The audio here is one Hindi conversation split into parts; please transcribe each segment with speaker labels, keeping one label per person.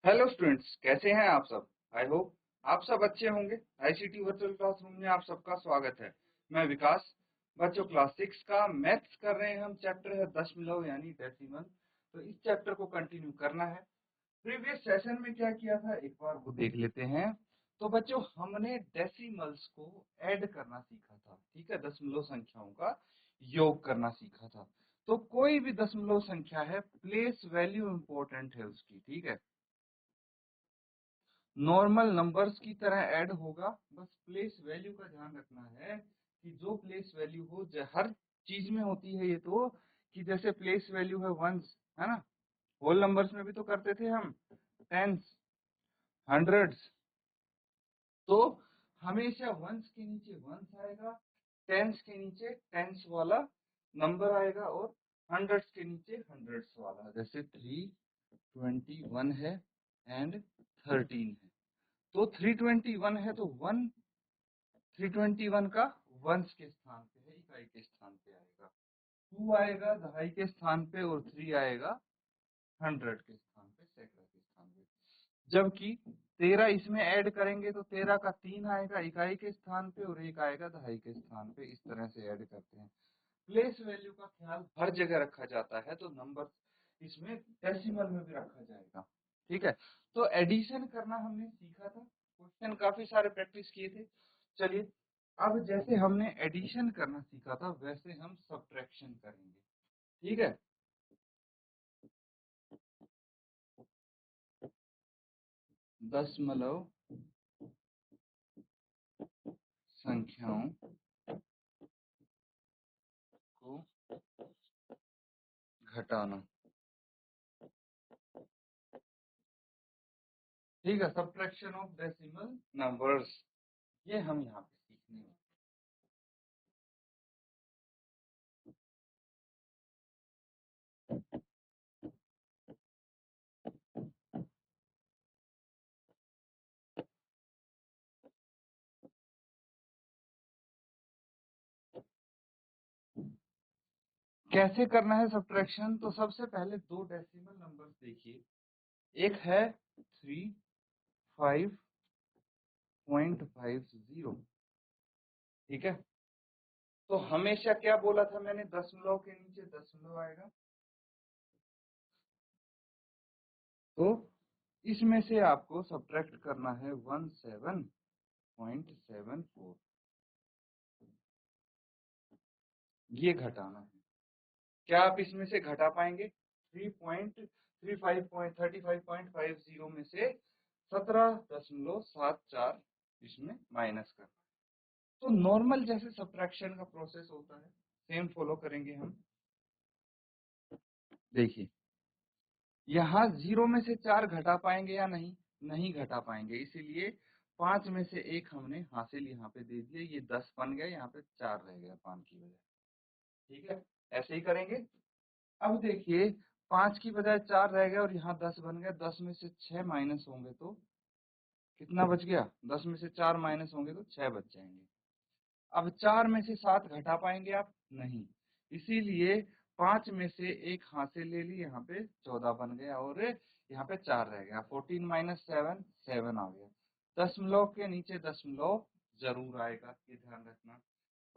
Speaker 1: हेलो स्टूडेंट्स, कैसे हैं आप सब। आई होप आप सब अच्छे होंगे। आईसीटी वर्चुअल क्लासरूम में आप सबका स्वागत है। मैं विकास। बच्चों, क्लास 6 का मैथ्स कर रहे हैं हम। चैप्टर है दशमलव यानी डेसिमल। तो इस चैप्टर को कंटिन्यू करना है। प्रीवियस सेशन में क्या किया था एक बार वो देख लेते हैं। तो बच्चों, हमने डेसिमल्स को ऐड करना सीखा था। ठीक है, दशमलव संख्याओं का योग करना सीखा था। तो कोई भी दशमलव संख्या है, प्लेस वैल्यू इंपॉर्टेंट है उसकी। ठीक है, नॉर्मल नंबर्स की तरह ऐड होगा, बस प्लेस वैल्यू का ध्यान रखना है कि जो प्लेस वैल्यू हो, हर चीज में होती है ये तो, कि जैसे प्लेस वैल्यू है वंस, है ना। होल नंबर्स में भी तो करते थे हम, टेंस, हंड्रेड्स। तो हमेशा वंस के नीचे वंस आएगा, टेंस के नीचे टेंस वाला नंबर आएगा, और हंड्रेड्स के नीचे हंड्रेड्स वाला। जैसे 321 है एंड 13 है। तो 321 है तो 321 का वंस के स्थान पे है, इकाई के स्थान पे आएगा। 2 आएगा दहाई के स्थान पे, और 3 आएगा हंड्रेड के स्थान पे, सैकड़ा के स्थान पे। जबकि 13 इसमें ऐड करेंगे तो 13 का 3 आएगा इकाई के स्थान पे, और 1 आएगा दहाई के स्थान पे। इस तरह से ऐड करते हैं। प्लेस वैल्यू का ख्याल हर जगह रखा जाता है, तो नंबर इसमें डेसिमल में भी रखा जाएगा। ठीक है, तो एडिशन करना हमने सीखा था। क्वेश्चन काफी सारे प्रैक्टिस किए थे। चलिए, अब जैसे हमने एडिशन करना सीखा था वैसे हम सब्ट्रैक्शन करेंगे। ठीक है, दशमलव संख्याओं को घटाना। ठीक है, सब्ट्रैक्शन ऑफ डेसिमल नंबर्स, ये हम यहाँ पे सीखने हैं। कैसे करना है सब्ट्रैक्शन, तो सबसे पहले दो डेसिमल नंबर्स देखिए। एक है 35.50। ठीक है, तो हमेशा क्या बोला था मैंने, दशमलव के नीचे दशमलव आएगा। तो इसमें से आपको सब्ट्रैक्ट करना है 17.74, ये घटाना है। क्या आप इसमें से घटा पाएंगे? 35.50 में से 17.74 इसमें माइनस करना है। तो नॉर्मल जैसे सब्ट्रैक्शन का प्रोसेस होता है, सेम फॉलो करेंगे हम। देखिए, यहाँ 0 में से 4 घटा पाएंगे या नहीं? नहीं घटा पाएंगे, इसीलिए 5 में से 1 हमने हासिल यहाँ पे दे दिया। ये 10 बन गया, यहाँ पे 4 रह गया 5 की बजाय। ठीक है, ऐसे ही करेंगे। अब देखिए, 5 की बजाय 4 रह गया और यहाँ 10 बन गया। 10 में से 6 माइनस होंगे तो कितना बच गया? 10 में से 4 माइनस होंगे तो 6 बच जाएंगे। अब 4 में से 7 घटा पाएंगे आप? नहीं, इसीलिए 5 में से 1 हासिल ले ली, यहाँ पे 14 बन गया, और यहाँ पे 4 रह गया। 14 माइनस 7, 7 आ गया। दशमलव के नीचे दशमलव जरूर आएगा, ये ध्यान रखना।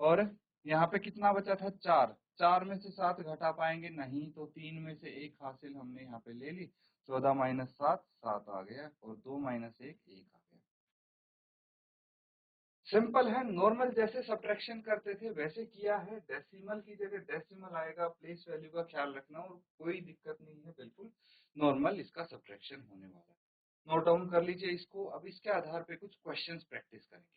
Speaker 1: और यहाँ पे कितना बचा था? 4। 4 में से 7 घटा पाएंगे? नहीं, तो 3 में से 1 हासिल हमने यहाँ पे ले ली। 14 माइनस 7, 7 आ गया, और 2 माइनस 1, 1 आ गया। सिंपल है, नॉर्मल जैसे सब्ट्रैक्शन करते थे वैसे किया है। डेसिमल की जगह डेसिमल आएगा, प्लेस वैल्यू का ख्याल रखना, और कोई दिक्कत नहीं है, बिल्कुल नॉर्मल इसका सब्ट्रैक्शन होने वाला है। नोट डाउन कर लीजिए इसको। अब इसके आधार पे कुछ क्वेश्चंस प्रैक्टिस करेंगे।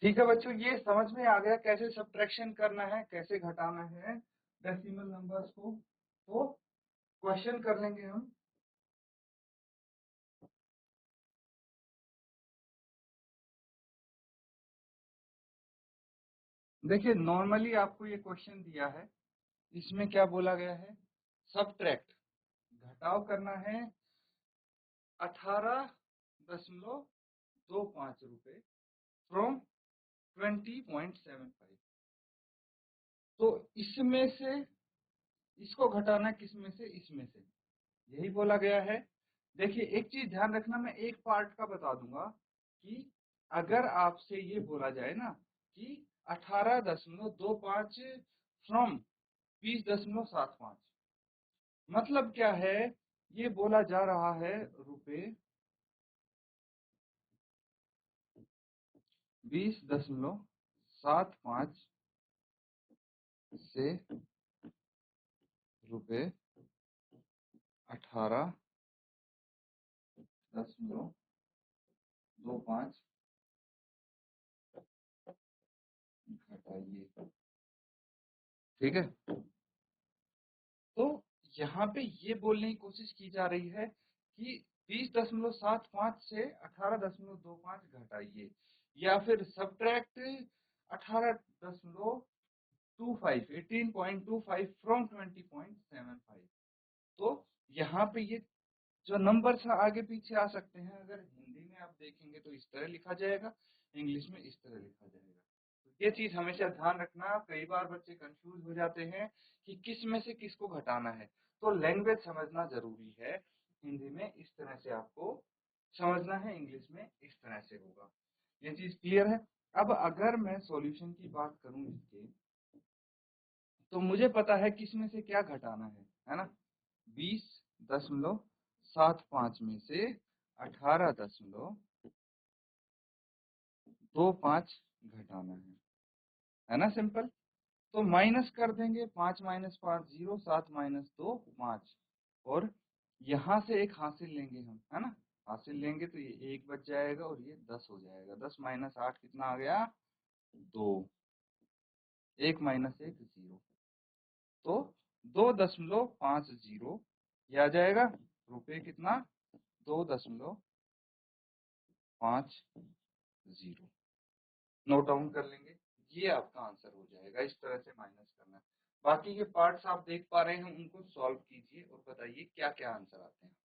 Speaker 1: ठीक है बच्चों, ये समझ में आ गया कैसे सब्ट्रैक्शन करना है, कैसे घटाना है डेसिमल नंबर्स को। तो क्वेश्चन कर लेंगे हम। देखिए नॉर्मली आपको ये क्वेश्चन दिया है, इसमें क्या बोला गया है, सब्ट्रैक्ट घटाव करना है 18.25 रुपए फ्रॉम 20.75। तो इसमें से इसको घटाना है किसमें से, इसमें से, यही बोला गया है। देखिए एक चीज ध्यान रखना, मैं एक पार्ट का बता दूंगा कि अगर आपसे ये बोला जाए ना कि 18.25 फ्रॉम 20.75, मतलब क्या है, ये बोला जा रहा है रुपए 20.75 से रुपए 18.25 घटाइए। ठीक है, तो यहाँ पे ये बोलने की कोशिश की जा रही है कि 20.75 से 18.25 घटाइए, या फिर सब्ट्रैक्ट 18.25 फ्रॉम 20.75। तो यहाँ पे ये जो नंबर्स आगे पीछे आ सकते हैं, अगर हिंदी में आप देखेंगे तो इस तरह लिखा जाएगा, इंग्लिश में इस तरह लिखा जाएगा। तो ये चीज हमेशा ध्यान रखना, कई बार बच्चे कंफ्यूज हो जाते हैं कि किस में से किसको घटाना है। तो लैंग्वेज समझना जरूरी है, हिंदी में इस तरह से आपको समझना है, इंग्लिश में इस तरह से होगा। ये चीज क्लियर है। अब अगर मैं सॉल्यूशन की बात करूं इसके, तो मुझे पता है किस में से क्या घटाना है ना। 20.75 में से 18.25 घटाना है ना, सिंपल। तो माइनस कर देंगे, 5 माइनस 5 0, 7 माइनस 2 5, और यहाँ से एक हासिल लेंगे हम, है ना। हासिल लेंगे तो ये 1 बच जाएगा और ये 10 हो जाएगा। 10 माइनस 8 कितना आ गया, 2। 1 माइनस 1 0, तो 2.50 ये आ जाएगा रुपए कितना, 2.50 नोट डाउन कर लेंगे, ये आपका आंसर हो जाएगा। इस तरह से माइनस करना है। बाकी के पार्ट्स आप देख पा रहे हैं, उनको सॉल्व कीजिए और बताइए क्या क्या आंसर आते हैं।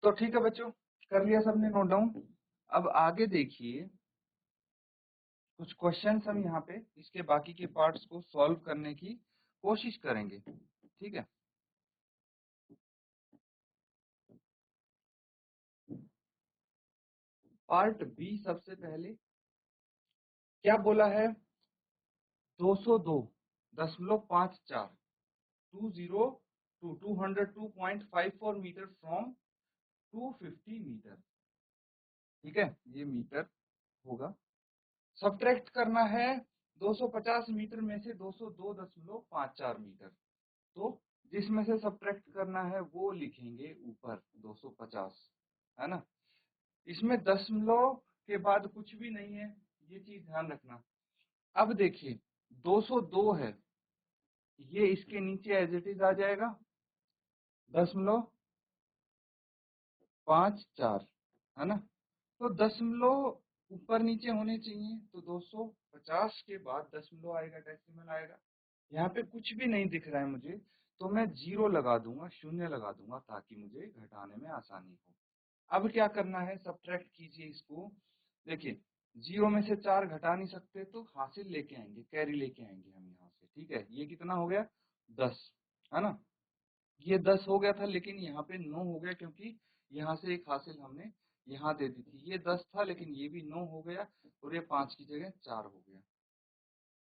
Speaker 1: तो ठीक है बच्चों, कर लिया सबने नोट डाउन। अब आगे देखिए, कुछ क्वेश्चंस हम यहाँ पे इसके बाकी के पार्ट्स को सॉल्व करने की कोशिश करेंगे। ठीक है, पार्ट बी सबसे पहले क्या बोला है, 202.54 202.54 मीटर फ्रॉम 250 मीटर। ठीक है, ये मीटर होगा। सब्ट्रैक्ट करना है 250 मीटर में से 202.54 मीटर। तो जिसमें से सब्ट्रैक्ट करना है वो लिखेंगे ऊपर 250, है ना। इसमें दशमलव के बाद कुछ भी नहीं है, ये चीज ध्यान रखना। अब देखिए 202 है, ये इसके नीचे एज इट इज आ जाएगा 0.54, है ना। तो दशमलव ऊपर नीचे होने चाहिए, तो 250 के बाद दशमलव आएगा, डेसिमल आएगा। यहाँ पे कुछ भी नहीं दिख रहा है मुझे, तो मैं 0 लगा दूंगा, शून्य लगा दूंगा, ताकि मुझे घटाने में आसानी हो। अब क्या करना है, सब्ट्रैक्ट कीजिए इसको। देखिए 0 में से 4 घटा नहीं सकते, तो हासिल लेके आएंगे, कैरी लेके आएंगे हम यहाँ से, ठीक है। ये कितना हो गया, 10, है ना। ये 10 हो गया था, लेकिन यहाँ पे 9 हो गया, क्योंकि यहाँ से एक हासिल हमने यहाँ दे दी थी। ये 10 था, लेकिन ये भी 9 हो गया, और ये 5 की जगह 4 हो गया,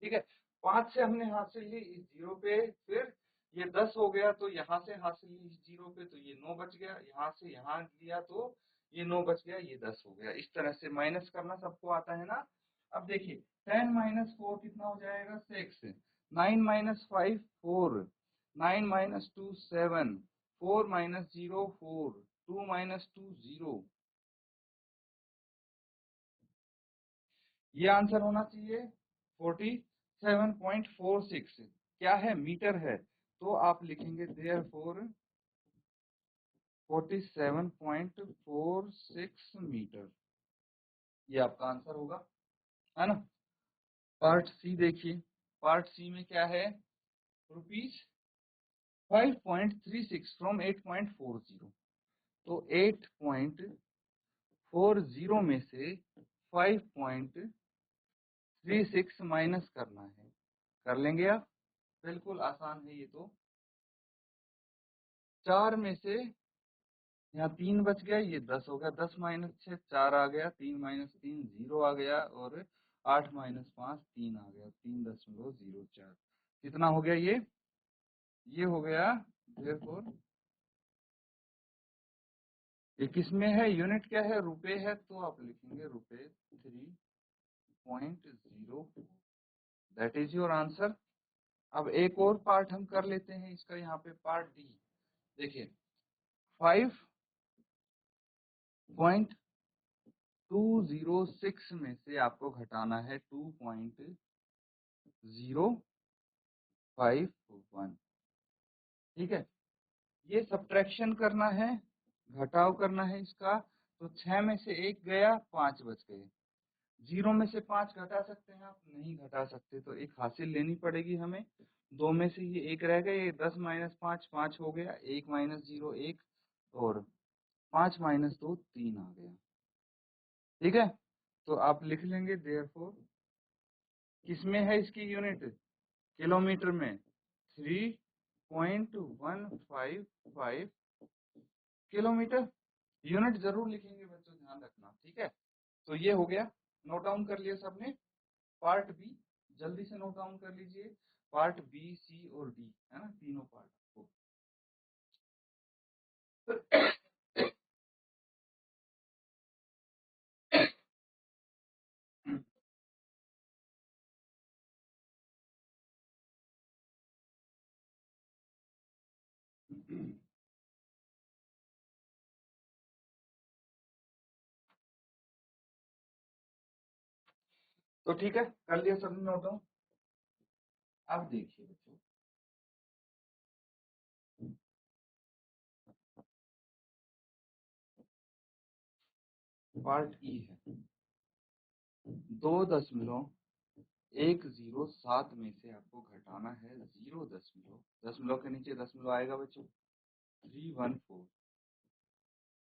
Speaker 1: ठीक है। 5 से हमने हासिल ली इस 0 पे, फिर ये 10 हो गया, तो यहाँ से हासिल ली इस 0 पे, तो ये 9 बच गया। यहाँ से यहाँ लिया तो ये 9 बच गया, ये 10 हो गया। इस तरह से माइनस करना सबको आता है ना। अब देखिए 10 माइनस 4 कितना हो जाएगा, 6। 9 माइनस 5 4, 9 माइनस 2 7, 4 माइनस 0 4, 2 माइनस 2 0। ये आंसर होना चाहिए 47.46। क्या है, मीटर है, तो आप लिखेंगे देयरफॉर 47.46 मीटर। ये आपका आंसर होगा, है ना। पार्ट सी देखिए, पार्ट सी में क्या है, रुपीज 5.36 फ्रॉम 8.40। तो 8.40 में से 5.36 माइनस करना है। कर लेंगे आप, बिल्कुल आसान है ये तो। 4 में से यहाँ 3 बच गया, ये 10 हो गया। 10 माइनस 6 4 आ गया, 3 माइनस 3 0 आ गया, और 8 माइनस 5 3 आ गया, 3.04। कितना हो गया ये हो गया therefore। ये किस में है, यूनिट क्या है, रुपए है, तो आप लिखेंगे रुपए 3.04। That is your answer. अब एक और पार्ट हम कर लेते हैं इसका, यहाँ पे पार्ट डी। देखिए 5.206 में से आपको घटाना है 2.051, ठीक है। ये सब्ट्रैक्शन करना है, घटाव करना है इसका। तो 6 में से 1 गया, 5 बच गए। 0 में से 5 घटा सकते हैं आप, नहीं घटा सकते, तो एक हासिल लेनी पड़ेगी हमें। 2 में से ये 1 रह गया, ये 10 माइनस 5 5 हो गया, 1 माइनस 0 1, और 5 माइनस 2 3 आ गया, ठीक है। तो आप लिख लेंगे देयरफॉर, किसमें है इसकी यूनिट, किलोमीटर में, 3.155 किलोमीटर। यूनिट जरूर लिखेंगे बच्चों, ध्यान रखना, ठीक है। तो ये हो गया, नोट डाउन कर लिया सबने। पार्ट बी जल्दी से नोट डाउन कर लीजिए। पार्ट बी सी और डी, है ना, तीनों पार्ट को। तो ठीक है, कर लिया सबने नोट डाउन। अब देखिए बच्चों, पार्ट ई है। 2.107 में से आपको घटाना है 0 दशमलव के नीचे दशमलव आएगा बच्चों, 314।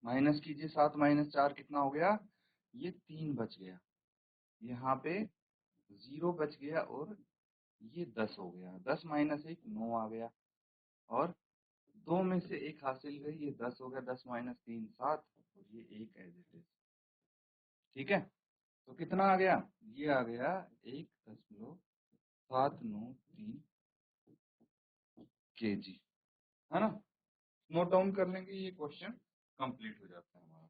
Speaker 1: माइनस कीजिए, 7 माइनस 4 कितना हो गया, ये 3 बच गया। यहाँ पे 0 बच गया, और ये 10 हो गया। 10 माइनस 1 9 आ गया, और 2 में से 1 हासिल गई, ये 10 हो गया। 10 माइनस 3 7, और ये 1 एज इट इज, ठीक है। तो कितना आ गया, ये आ गया 1.793 kg, है ना। नोट डाउन कर लेंगे, ये क्वेश्चन कंप्लीट हो जाता है हमारा।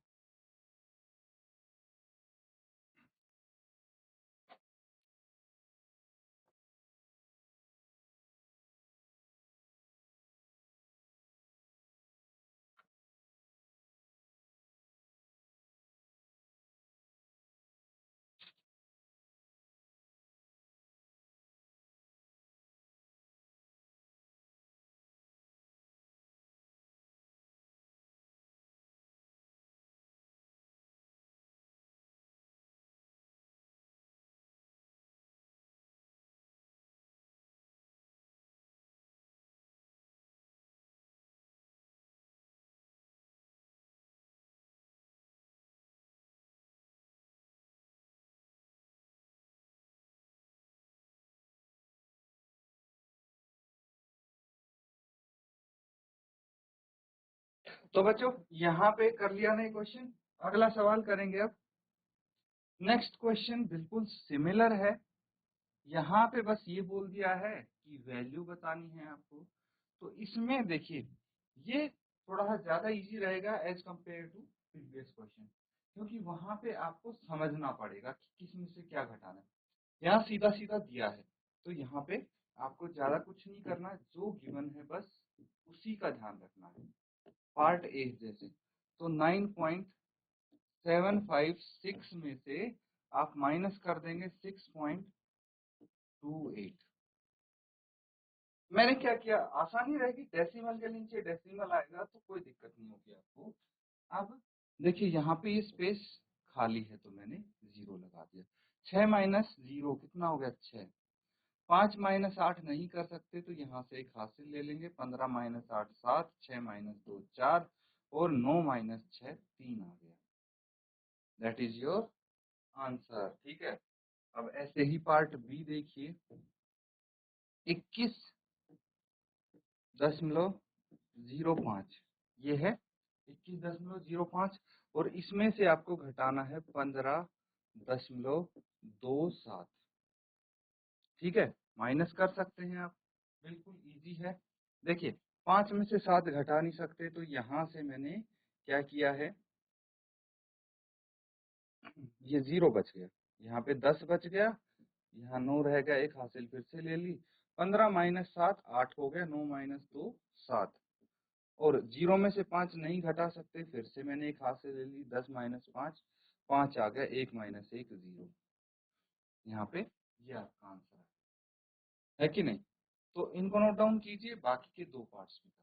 Speaker 1: तो बच्चों यहाँ पे कर लिया नहीं क्वेश्चन, अगला सवाल करेंगे अब। नेक्स्ट क्वेश्चन बिल्कुल सिमिलर है, यहाँ पे बस ये बोल दिया है कि वैल्यू बतानी है आपको। तो इसमें देखिए ये थोड़ा ज्यादा इजी रहेगा as compare to previous question, क्योंकि वहां पे आपको समझना पड़ेगा कि किस में से क्या घटाना है। यहाँ सीधा सीधा दिया है, तो यहाँ पे आपको ज्यादा कुछ नहीं करना, जो गिवन है बस उसी का ध्यान रखना है। पार्ट ए जैसे तो 9.756 में से आप माइनस कर देंगे 6.28। मैंने क्या किया, आसानी रहेगी, डेसिमल के नीचे डेसिमल आएगा तो कोई दिक्कत नहीं होगी आपको। अब देखिए यहाँ पे ये स्पेस खाली है तो मैंने 0 लगा दिया। 6 माइनस 0 कितना हो गया 6। 5 माइनस 8 नहीं कर सकते तो यहाँ से एक हासिल ले लेंगे। 15 माइनस 8 7, 6 माइनस 2 4 और 9 माइनस 6 3 आ गया। That is your answer. ठीक है, अब ऐसे ही पार्ट बी देखिए। 21.05 ये है 21.05 और इसमें से आपको घटाना है 15.27। ठीक है, माइनस कर सकते हैं आप, बिल्कुल इजी है। देखिए 5 में से 7 घटा नहीं सकते तो यहाँ से मैंने क्या किया है, ये 0 बच गया, यहाँ पे 10 बच गया, यहाँ 9 रह गया, एक हासिल फिर से ले ली। 15 माइनस 7 8 हो गया, 9 माइनस 2 7 और 0 में से 5 नहीं घटा सकते, फिर से मैंने एक हासिल ले ली। 10 माइनस 5 5 आ गया, 1 माइनस 1 0। यहाँ पे ये आपका आंसर है कि नहीं? तो इनको नोट डाउन कीजिए, बाकी के दो पार्ट्स में करते हैं।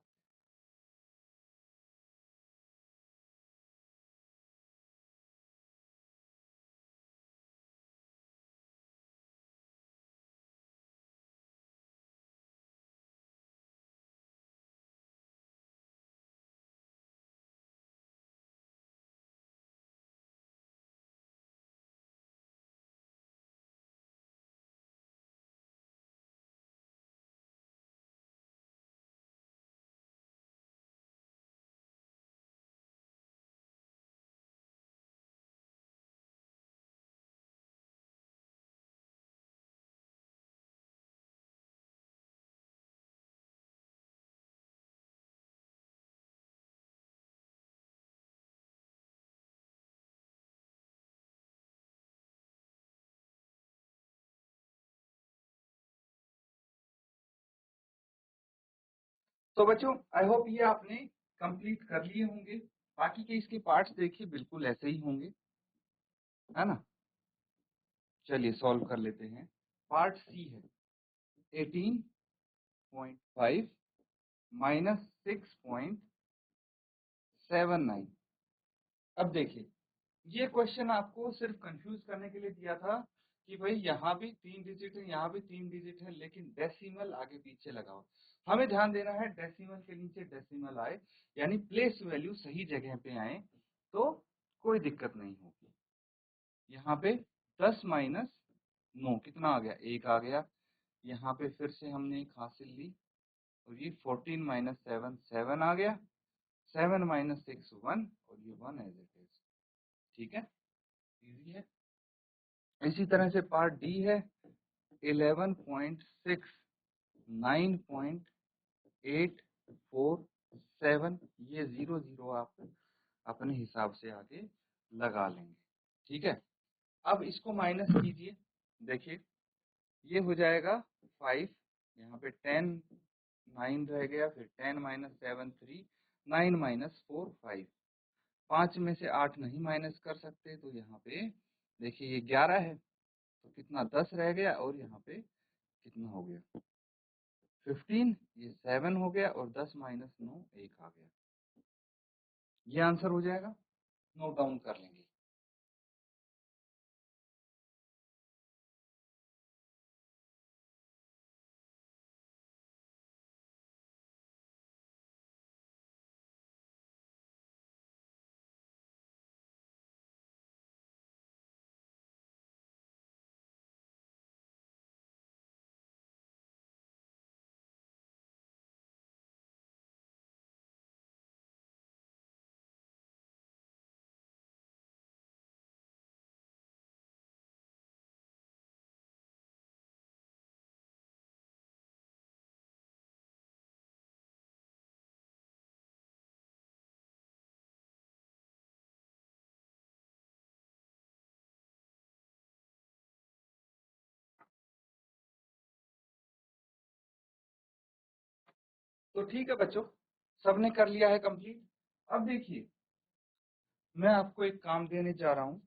Speaker 1: तो बच्चों आई होप ये आपने कंप्लीट कर लिए होंगे। बाकी के इसके पार्ट्स देखिए बिल्कुल ऐसे ही होंगे, है ना? चलिए सॉल्व कर लेते हैं। पार्ट सी है 18.5 माइनस 6.79। अब देखिए ये क्वेश्चन आपको सिर्फ कंफ्यूज करने के लिए दिया था कि भाई यहाँ भी 3 डिजिट है, यहाँ भी 3 डिजिट है, लेकिन डेसिमल आगे पीछे लगा हो। हमें ध्यान देना है डेसिमल के नीचे डेसिमल आए, यानी प्लेस वैल्यू सही जगह पे आए तो कोई दिक्कत नहीं होगी। यहाँ पे 10 माइनस 9 कितना आ गया 1 आ गया। यहाँ पे फिर से हमने एक हासिल ली और ये 14 माइनस 7 7 आ गया। 7 माइनस 6 1 और ये 1 एज इट इज। ठीक है, इजी है। इसी तरह से पार्ट डी है 11.6 9.847। ये 0 0 आप अपने हिसाब से आगे लगा लेंगे। ठीक है, अब इसको माइनस कीजिए। देखिए ये हो जाएगा 5, यहाँ पे 10 9 रह गया, फिर 10 माइनस 7 3 9 माइनस 4 5। 5 में से 8 नहीं माइनस कर सकते तो यहाँ पे देखिए ये 11 है तो कितना 10 रह गया और यहाँ पे कितना हो गया 15, ये 7 हो गया और 10 माइनस 9 1 आ गया। ये आंसर हो जाएगा, नोट डाउन कर लेंगे। तो ठीक है बच्चों, सबने कर लिया है कंप्लीट। अब देखिए, मैं आपको एक काम देने जा रहा हूं।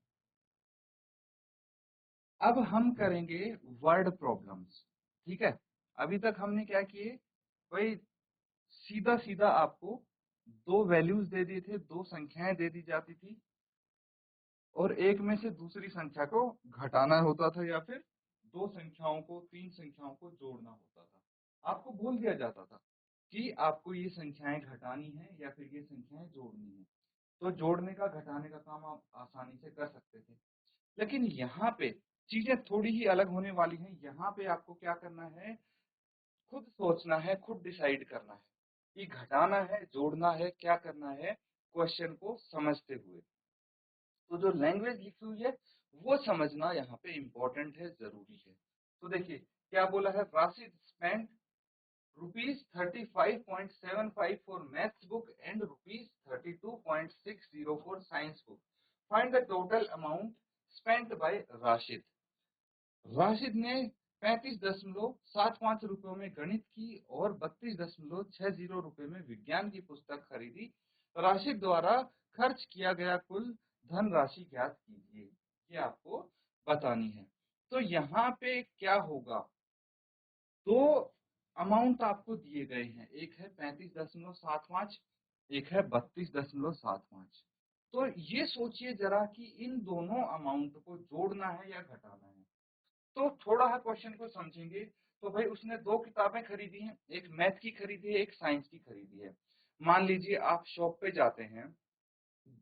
Speaker 1: अब हम करेंगे वर्ड प्रॉब्लम्स, ठीक है। अभी तक हमने क्या किए, भाई सीधा सीधा आपको दो वैल्यूज दे दिए थे, दो संख्याएं दे दी जाती थी, और एक में से दूसरी संख्या को घटाना होता था, या फिर दो संख्याओं को, तीन संख्याओं को जोड़ना होता था। आपको बोल दिया जाता था कि आपको ये संख्याएं घटानी है या फिर ये संख्याएं जोड़नी है। तो जोड़ने का घटाने का काम आप आसानी से कर सकते थे। लेकिन यहाँ पे चीजें थोड़ी ही अलग होने वाली हैं। यहाँ पे आपको क्या करना है, खुद सोचना है, खुद डिसाइड करना है कि घटाना है, जोड़ना है, क्या करना है, क्वेश्चन को समझते हुए। तो जो लैंग्वेज लिखी हुई है वो समझना यहाँ पे इम्पोर्टेंट है, जरूरी है। तो देखिए क्या बोला है, Rashid spent ₹35.75 for maths book and ₹32.60 for science book. Find the total amount spent by Rashid. Rashid ने 35.75 रुपयों में गणित की और 32.60 रुपए में विज्ञान की पुस्तक खरीदी। राशिद द्वारा खर्च किया गया कुल धनराशि ज्ञात कीजिए, ये आपको बतानी है। तो यहाँ पे क्या होगा, दो अमाउंट आपको दिए गए हैं, एक है 35.75, एक है 32.75। तो ये सोचिए जरा कि इन दोनों अमाउंट को जोड़ना है या घटाना है। तो थोड़ा है क्वेश्चन को समझेंगे। तो भाई उसने दो किताबें खरीदी हैं, एक मैथ की खरीदी है, एक साइंस की खरीदी है। मान लीजिए आप शॉप पे जाते हैं,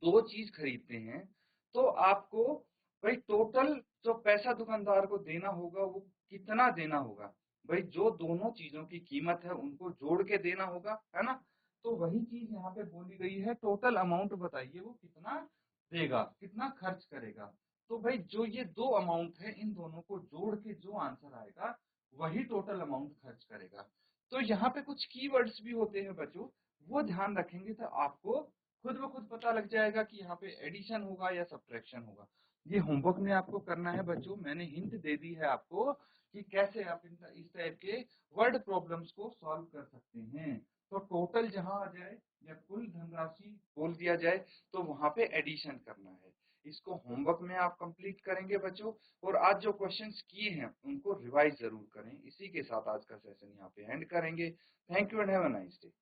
Speaker 1: दो चीज खरीदते हैं, तो आपको भाई टोटल जो पैसा दुकानदार को देना होगा वो कितना देना होगा। भाई जो दोनों चीजों की कीमत है उनको जोड़ के देना होगा, है ना। तो वही चीज यहाँ पे बोली गई है, टोटल अमाउंट बताइए वो कितना देगा, कितना खर्च करेगा। तो भाई जो ये दो अमाउंट है, इन दोनों को जोड़ के जो आंसर आएगा वही टोटल अमाउंट खर्च करेगा। तो यहाँ पे कुछ कीवर्ड्स भी होते हैं बच्चों, वो ध्यान रखेंगे तो आपको खुद ब खुद पता लग जाएगा कि यहाँ पे एडिशन होगा या सब्ट्रैक्शन होगा। ये होमवर्क में आपको करना है बच्चों, मैंने हिंट दे दी है आपको कि कैसे आप इस टाइप के वर्ड प्रॉब्लम्स को सॉल्व कर सकते हैं। तो टोटल जहां आ जाए या कुल धनराशि बोल दिया जाए तो वहां पे एडिशन करना है। इसको होमवर्क में आप कंप्लीट करेंगे बच्चों, और आज जो क्वेश्चंस किए हैं उनको रिवाइज जरूर करें। इसी के साथ आज का सेशन यहाँ पे एंड करेंगे। Thank you and have a nice day.